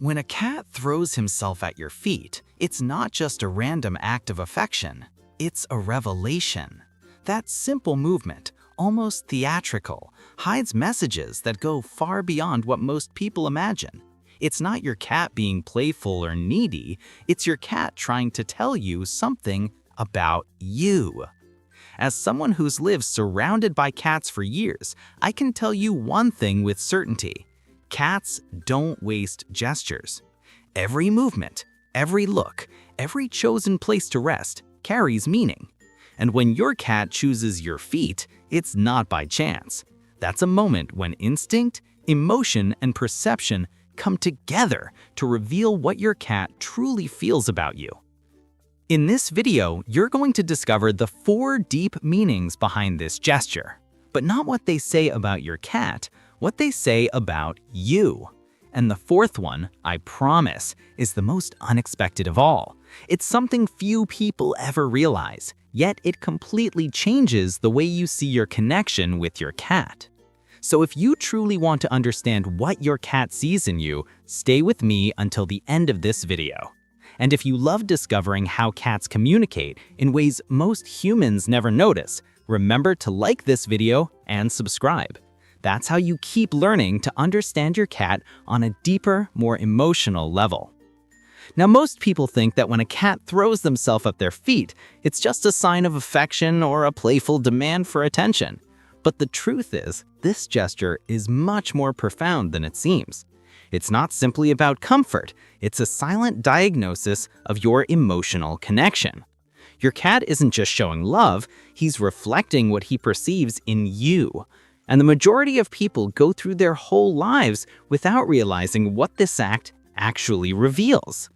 When a cat throws himself at your feet, it's not just a random act of affection, it's a revelation. That simple movement, almost theatrical, hides messages that go far beyond what most people imagine. It's not your cat being playful or needy, it's your cat trying to tell you something about you. As someone who's lived surrounded by cats for years, I can tell you one thing with certainty. Cats don't waste gestures. Every movement, every look, every chosen place to rest carries meaning. And when your cat chooses your feet, it's not by chance. That's a moment when instinct, emotion, and perception come together to reveal what your cat truly feels about you. In this video, you're going to discover the 4 deep meanings behind this gesture, but not what they say about your cat, what they say about you. And the 4th one, I promise, is the most unexpected of all. It's something few people ever realize, yet it completely changes the way you see your connection with your cat. So if you truly want to understand what your cat sees in you, stay with me until the end of this video. And if you love discovering how cats communicate in ways most humans never notice, remember to like this video and subscribe. That's how you keep learning to understand your cat on a deeper, more emotional level. Now, most people think that when a cat throws themselves at their feet, it's just a sign of affection or a playful demand for attention. But the truth is, this gesture is much more profound than it seems. It's not simply about comfort, it's a silent diagnosis of your emotional connection. Your cat isn't just showing love, he's reflecting what he perceives in you. And the majority of people go through their whole lives without realizing what this act actually reveals.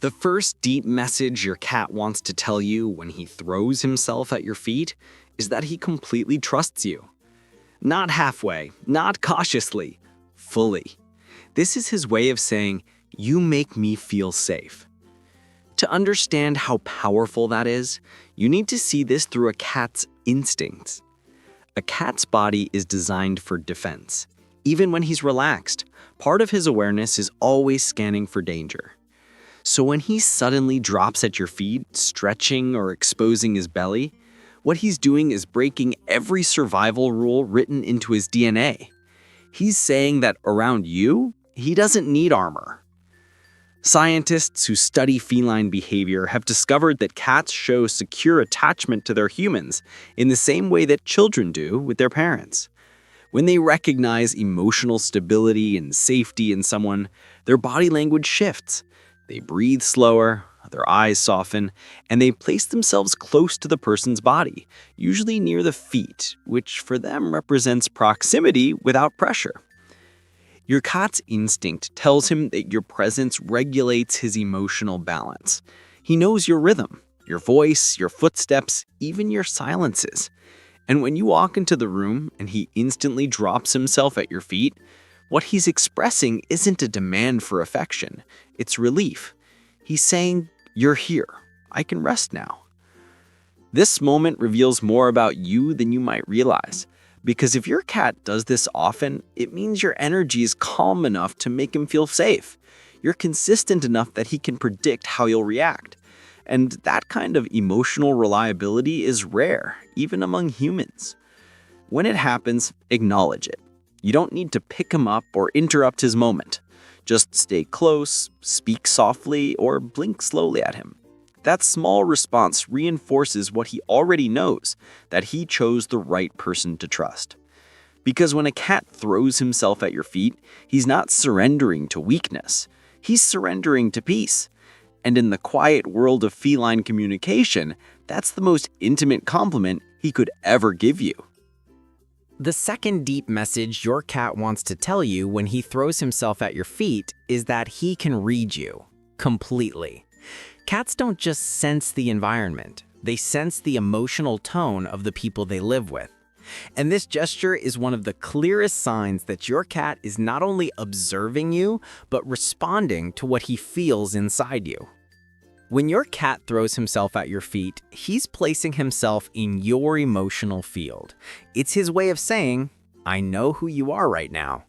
The first deep message your cat wants to tell you when he throws himself at your feet is that he completely trusts you. Not halfway, not cautiously, fully. This is his way of saying, "You make me feel safe." To understand how powerful that is, you need to see this through a cat's instincts. A cat's body is designed for defense. Even when he's relaxed, part of his awareness is always scanning for danger. So when he suddenly drops at your feet, stretching or exposing his belly, what he's doing is breaking every survival rule written into his DNA. He's saying that around you, he doesn't need armor. Scientists who study feline behavior have discovered that cats show secure attachment to their humans in the same way that children do with their parents. When they recognize emotional stability and safety in someone, their body language shifts. They breathe slower, their eyes soften, and they place themselves close to the person's body, usually near the feet, which for them represents proximity without pressure. Your cat's instinct tells him that your presence regulates his emotional balance. He knows your rhythm, your voice, your footsteps, even your silences. And when you walk into the room and he instantly drops himself at your feet, what he's expressing isn't a demand for affection, it's relief. He's saying, "You're here. I can rest now." This moment reveals more about you than you might realize. Because if your cat does this often, it means your energy is calm enough to make him feel safe. You're consistent enough that he can predict how you'll react. And that kind of emotional reliability is rare, even among humans. When it happens, acknowledge it. You don't need to pick him up or interrupt his moment. Just stay close, speak softly, or blink slowly at him. That small response reinforces what he already knows, that he chose the right person to trust. Because when a cat throws himself at your feet, he's not surrendering to weakness. He's surrendering to peace. And in the quiet world of feline communication, that's the most intimate compliment he could ever give you. The second deep message your cat wants to tell you when he throws himself at your feet is that he can read you completely. Cats don't just sense the environment, they sense the emotional tone of the people they live with. And this gesture is one of the clearest signs that your cat is not only observing you, but responding to what he feels inside you. When your cat throws himself at your feet, he's placing himself in your emotional field. It's his way of saying, "I know who you are right now."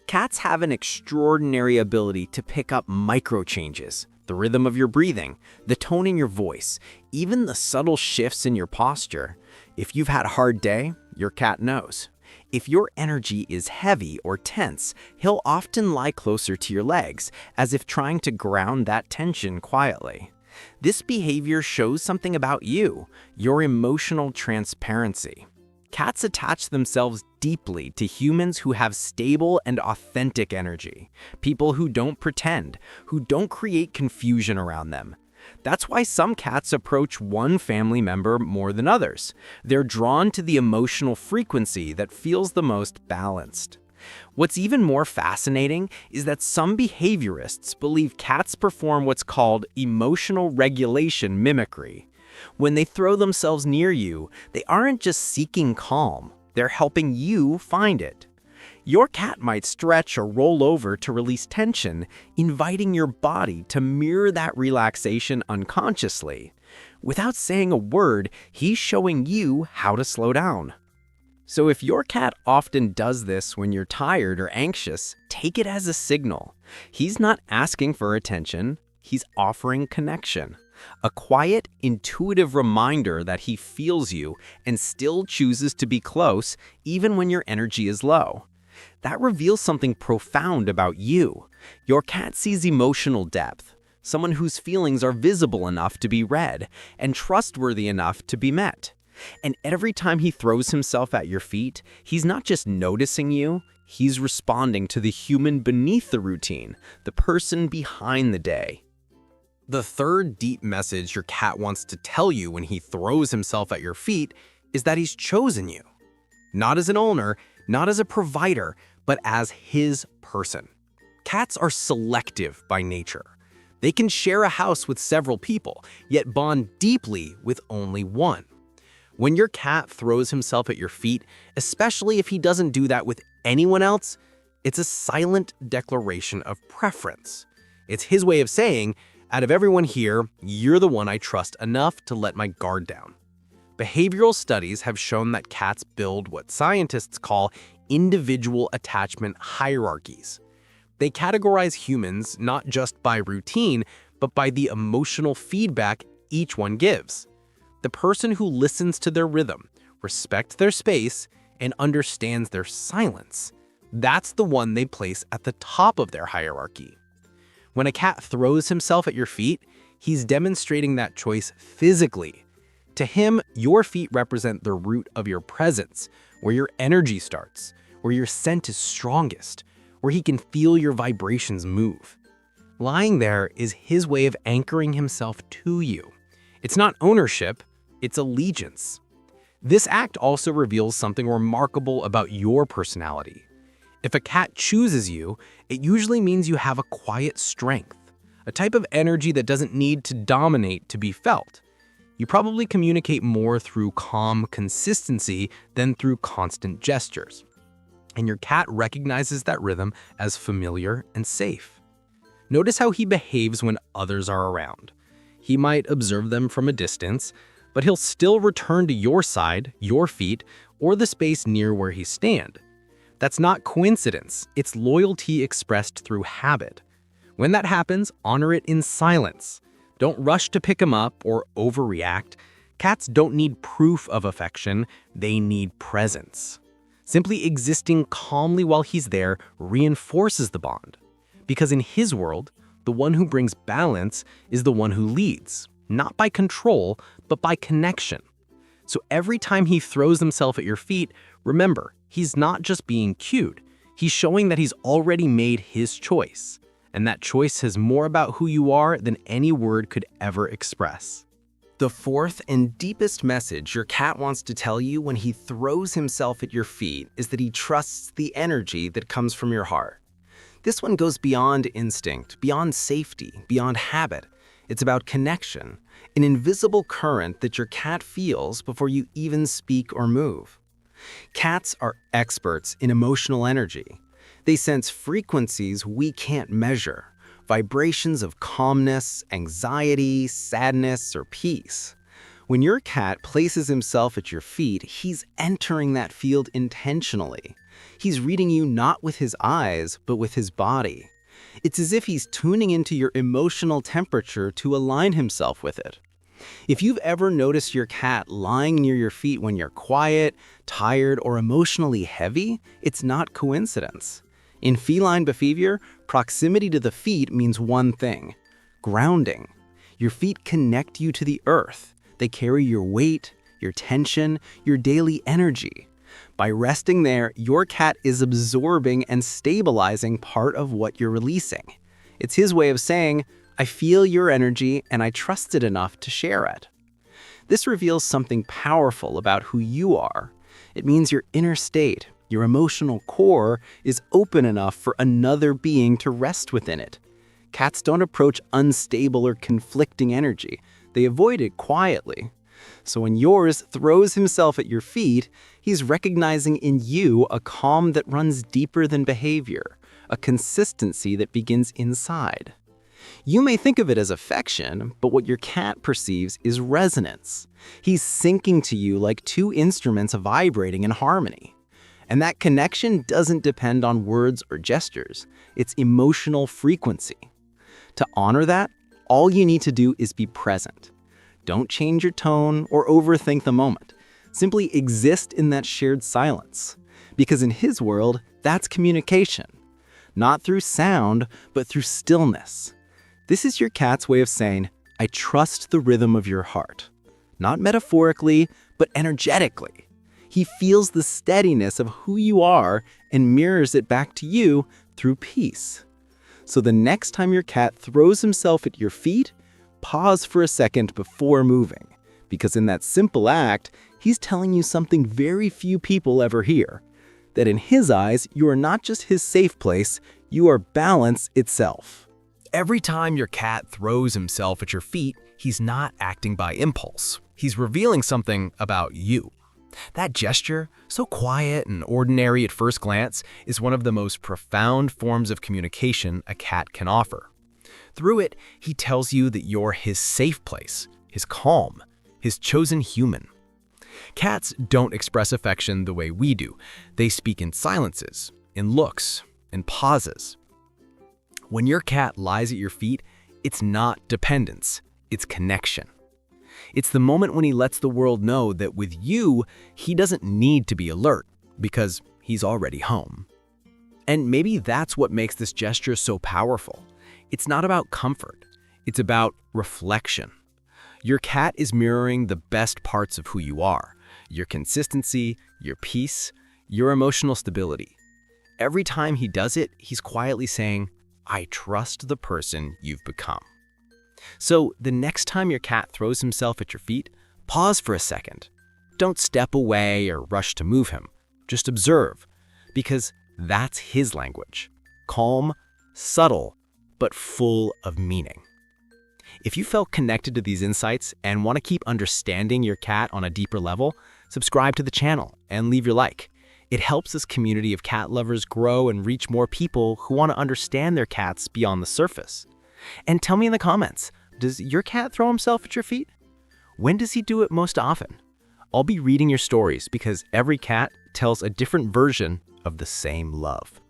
Cats have an extraordinary ability to pick up micro changes, the rhythm of your breathing, the tone in your voice, even the subtle shifts in your posture. If you've had a hard day, your cat knows. If your energy is heavy or tense, he'll often lie closer to your legs, as if trying to ground that tension quietly. This behavior shows something about you, your emotional transparency. Cats attach themselves deeply to humans who have stable and authentic energy, people who don't pretend, who don't create confusion around them. That's why some cats approach one family member more than others. They're drawn to the emotional frequency that feels the most balanced. What's even more fascinating is that some behaviorists believe cats perform what's called emotional regulation mimicry. When they throw themselves near you, they aren't just seeking calm, they're helping you find it. Your cat might stretch or roll over to release tension, inviting your body to mirror that relaxation unconsciously. Without saying a word, he's showing you how to slow down. So if your cat often does this when you're tired or anxious, take it as a signal. He's not asking for attention, he's offering connection. A quiet, intuitive reminder that he feels you and still chooses to be close even when your energy is low. That reveals something profound about you. Your cat sees emotional depth, someone whose feelings are visible enough to be read and trustworthy enough to be met. And every time he throws himself at your feet, he's not just noticing you, he's responding to the human beneath the routine, the person behind the day. The third deep message your cat wants to tell you when he throws himself at your feet is that he's chosen you. Not as an owner, not as a provider, but as his person. Cats are selective by nature. They can share a house with several people, yet bond deeply with only one. When your cat throws himself at your feet, especially if he doesn't do that with anyone else, it's a silent declaration of preference. It's his way of saying, out of everyone here, you're the one I trust enough to let my guard down. Behavioral studies have shown that cats build what scientists call individual attachment hierarchies. They categorize humans not just by routine, but by the emotional feedback each one gives. The person who listens to their rhythm, respects their space, and understands their silence, that's the one they place at the top of their hierarchy. When a cat throws himself at your feet, he's demonstrating that choice physically. To him, your feet represent the root of your presence, where your energy starts, where your scent is strongest, where he can feel your vibrations move. Lying there is his way of anchoring himself to you. It's not ownership, it's allegiance. This act also reveals something remarkable about your personality. If a cat chooses you, it usually means you have a quiet strength, a type of energy that doesn't need to dominate to be felt. You probably communicate more through calm consistency than through constant gestures. And your cat recognizes that rhythm as familiar and safe. Notice how he behaves when others are around. He might observe them from a distance, but he'll still return to your side, your feet, or the space near where he stands. That's not coincidence, it's loyalty expressed through habit. When that happens, honor it in silence. Don't rush to pick him up or overreact. Cats don't need proof of affection, they need presence. Simply existing calmly while he's there reinforces the bond. Because in his world, the one who brings balance is the one who leads, not by control, but by connection. So every time he throws himself at your feet, remember, he's not just being cute. He's showing that he's already made his choice. And that choice says more about who you are than any word could ever express. The fourth and deepest message your cat wants to tell you when he throws himself at your feet is that he trusts the energy that comes from your heart. This one goes beyond instinct, beyond safety, beyond habit. It's about connection, an invisible current that your cat feels before you even speak or move. Cats are experts in emotional energy. They sense frequencies we can't measure, vibrations of calmness, anxiety, sadness, or peace. When your cat places himself at your feet, he's entering that field intentionally. He's reading you not with his eyes, but with his body. It's as if he's tuning into your emotional temperature to align himself with it. If you've ever noticed your cat lying near your feet when you're quiet, tired, or emotionally heavy, it's not coincidence. In feline behavior, proximity to the feet means one thing: grounding. Your feet connect you to the earth. They carry your weight, your tension, your daily energy. By resting there, your cat is absorbing and stabilizing part of what you're releasing. It's his way of saying, I feel your energy and I trust it enough to share it. This reveals something powerful about who you are. It means your inner state, your emotional core, is open enough for another being to rest within it. Cats don't approach unstable or conflicting energy. They avoid it quietly. So when yours throws himself at your feet, he's recognizing in you a calm that runs deeper than behavior, a consistency that begins inside. You may think of it as affection, but what your cat perceives is resonance. He's syncing to you like two instruments vibrating in harmony. And that connection doesn't depend on words or gestures. It's emotional frequency. To honor that, all you need to do is be present. Don't change your tone or overthink the moment. Simply exist in that shared silence. Because in his world, that's communication. Not through sound, but through stillness. This is your cat's way of saying, I trust the rhythm of your heart. Not metaphorically, but energetically. He feels the steadiness of who you are and mirrors it back to you through peace. So the next time your cat throws himself at your feet, pause for a second before moving. Because in that simple act, he's telling you something very few people ever hear. That in his eyes, you are not just his safe place, you are balance itself. Every time your cat throws himself at your feet, he's not acting by impulse. He's revealing something about you. That gesture, so quiet and ordinary at first glance, is one of the most profound forms of communication a cat can offer. Through it, he tells you that you're his safe place, his calm, his chosen human. Cats don't express affection the way we do. They speak in silences, in looks, in pauses. When your cat lies at your feet, it's not dependence, it's connection. It's the moment when he lets the world know that with you, he doesn't need to be alert because he's already home. And maybe that's what makes this gesture so powerful. It's not about comfort, it's about reflection. Your cat is mirroring the best parts of who you are, your consistency, your peace, your emotional stability. Every time he does it, he's quietly saying, I trust the person you've become. So the next time your cat throws himself at your feet, pause for a second. Don't step away or rush to move him. Just observe, because that's his language. Calm, subtle, but full of meaning. If you felt connected to these insights and want to keep understanding your cat on a deeper level, subscribe to the channel and leave your like. It helps this community of cat lovers grow and reach more people who want to understand their cats beyond the surface. And tell me in the comments, does your cat throw himself at your feet? When does he do it most often? I'll be reading your stories because every cat tells a different version of the same love.